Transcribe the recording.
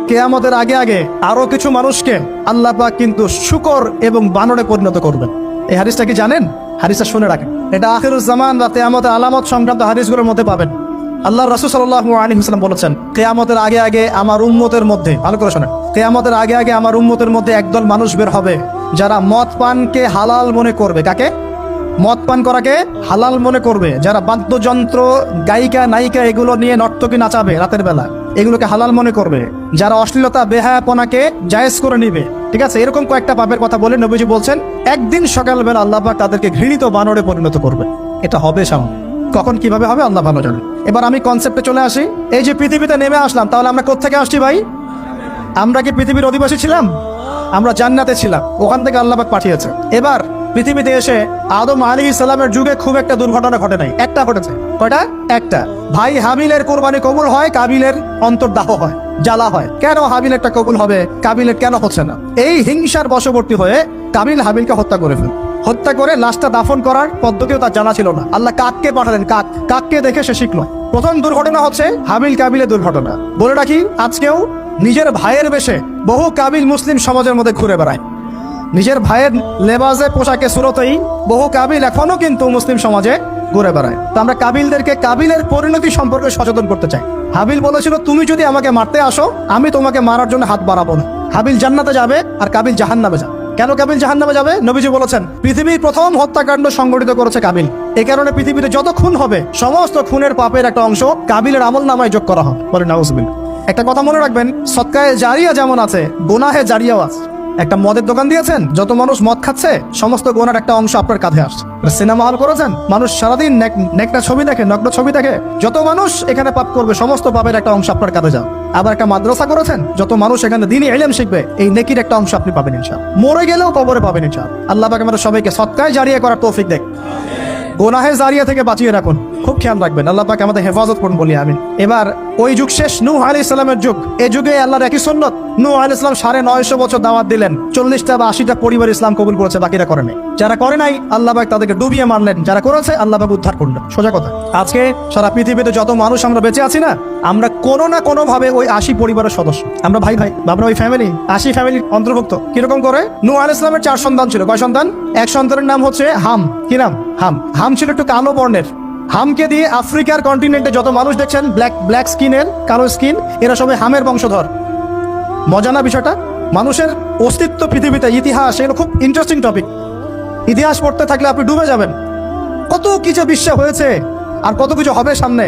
কিয়ামতের আগে আগে আরো কিছু মানুষকে আল্লাহ পাক কিন্তু শূকর এবং বানরে পরিণত করবেন। এই হাদিসটা কি জানেন? হাদিসটা শুনে রাখেন, এটা আখিরুজ জামান বা কিয়ামতের আলামত সংক্রান্ত হাদিসগুলোর মধ্যে পাবেন। আল্লাহ রাসূল সাল্লাল্লাহু আলাইহি ওয়াসাল্লাম বলেছেন, কিয়ামতের আগে আগে আমার উম্মতের মধ্যে, ভালো করে শোনেন, কিয়ামতের আগে আগে আমার উম্মতের মধ্যে একদল মানুষ বের হবে যারা মদ পানকে হালাল মনে করবে। কাকে? মদ পান করাকে হালাল মনে করবে। যারা বাদ্যযন্ত্র, গায়িকা, নায়িকা এগুলো নিয়ে নর্তকী নাচাবে রাতের বেলা, এগুলোকে হালাল মনে করবে। যারা অশ্লীলতা, বেহায়াপনাকে জায়েজ করে নিবে, ঠিক আছে, এরকম কয়েকটা পাপের কথা বলে নবীজি বলছেন একদিন সকালবেলা আল্লাহ পাক তাদেরকে ঘৃণিত বানরে পরিণত করবে। এটা হবে সামনে, কখন কিভাবে হবে আল্লাহ ভালো জানেন। এবার আমি কনসেপ্টে চলে আসি। এই যে পৃথিবীতে নেমে আসলাম, তাহলে আমরা কোত্থেকে আসছি ভাই? আমরা কি পৃথিবীর অধিবাসী ছিলাম? আমরা জান্নাতে ছিলাম, ওখান থেকে আল্লাহ পাক পাঠিয়েছে। এবার পৃথিবীতে এসে আদম আলাইহিস সালামের যুগে খুব একটা দুর্ঘটনা ঘটে নাই, একটা ঘটেছে। কয়টা? একটা। ভাই হাবিলের কোরবানি কবুল হয়, কাবিলের অন্তর্দাহ হয়, জ্বালা হয়। কেন হাবিলেরটা কবুল হবে, কাবিলের কেন হচ্ছে না? এই হিংসার বশবর্তী হয়ে কাবিল হাবিলকে হত্যা করে ফেল। হত্যা করে লাশটা দাফন করার পদ্ধতিও তার জানা ছিল না। আল্লাহ কাককে পাঠালেন, কাককে দেখে সে শিখলো। প্রথম দুর্ঘটনা হচ্ছে হাবিল কাবিলের দুর্ঘটনা। বলে রাখি, আজকেও নিজের ভাইয়ের বেশে বহু কাবিল মুসলিম সমাজের মধ্যে ঘুরে বেড়ায়। নিজের ভাইয়ের লেবাসে, পোশাকে, সুরতেই বহু কাবিল এখনো কিন্তু মুসলিম সমাজে ঘুরে বেড়ায়। তো আমরা কাবিলদেরকে কাবিলের পরিণতি সম্পর্কে সচেতন করতে চাই। হাবিল বলেছিল, তুমি যদি আমাকে মারতে আসো, আমি তোমাকে মারার জন্য হাত বাড়াবো না। হাবিল জান্নাতে যাবে আর কাবিল জাহান্নামে যাবে। কেন কাবিল জাহান্নামে যাবে? নবীজি বলেছেন, পৃথিবীর প্রথম হত্যাকাণ্ড সংগঠিত করেছে কাবিল। এই কারণে পৃথিবীতে যত খুন হবে, সমস্ত খুনের পাপের একটা অংশ কাবিলের আমলনামায় যোগ করা হবে। বলে নাউজুবিল্লাহ। একটা কথা মনে রাখবেন, সদকায়ে জারিয়া যেমন আছে, গুনাহে জারিয়াও আছে। একটা মদের দোকান দিয়েছেন, যত মানুষ মদ খাচ্ছে, সমস্ত গোনার একটা অংশ আপনার কাঁধে আসছে। সিনেমা হল করেছেন, মানুষ সারাদিন নেকটা ছবি দেখে, নগ্ন ছবি দেখে, যত মানুষ এখানে পাপ করবে, সমস্ত পাপের একটা অংশ আপনার কাঁধে যাও। আবার একটা মাদ্রাসা করেছেন, যত মানুষ এখানে দ্বীনি ইলম শিখবে, এই নেকির একটা অংশ আপনি পাবেন ইনশাআল্লাহ। মরে গেলেও কবরে পাবেন ইনশাআল্লাহ। আল্লাহ পাক আমাদের সবাইকে সদকায়ে জারিয়া করার তৌফিক দেখ, গোনাহে জারিয়া থেকে বাঁচিয়ে রাখুন। খুব খেয়াল রাখবেন, আল্লাহ পাক আমাদের হেফাজত করুন বলি আমিন। এবার ওই যুগ শেষ, নূহ আলাইহিস সালামের যুগ। এই যুগে আল্লাহর একই সুন্নত, নূহ আলাইহিস সালাম 950 বছর দাওয়াত দিলেন, 40টা বা 80টা পরিবার ইসলাম কবুল করেছে, বাকিরা করে নাই। যারা করে নাই আল্লাহ পাক তাদেরকে ডুবিয়ে মারলেন, যারা করেছে আল্লাহ পাক উদ্ধার করলেন। সোজা কথা। আজকে সারা পৃথিবীতে যত মানুষ আমরা বেঁচে আছি না, আমরা কোনো না কোনো ভাবে ওই 80 পরিবারের সদস্য। আমরা ভাই ভাই, আমরা ওই ফ্যামিলি, 80 ফ্যামিলির অন্তর্ভুক্ত। কিরকম করে? নূহ আলাইহিস সালামের 4 সন্তান ছিল। কয় সন্তান? এক সন্তানের নাম হচ্ছে হাম। কি নাম? হাম। হাম ছিল একটু কালো বর্ণের। হামকে দিয়ে আফ্রিকার কন্টিনেন্টে যত মানুষ দেখছেন ব্ল্যাক স্কিনের, কালো স্কিন, এরা সবাই হামের বংশধর। মজা না বিষয়টা? মানুষের অস্তিত্ব পৃথিবীতে, ইতিহাস, এগুলো খুব ইন্টারেস্টিং টপিক। ইতিহাস পড়তে থাকলে আপনি ডুবে যাবেন। কত কিছু বিশ্ব হয়েছে আর কত কিছু হবে সামনে।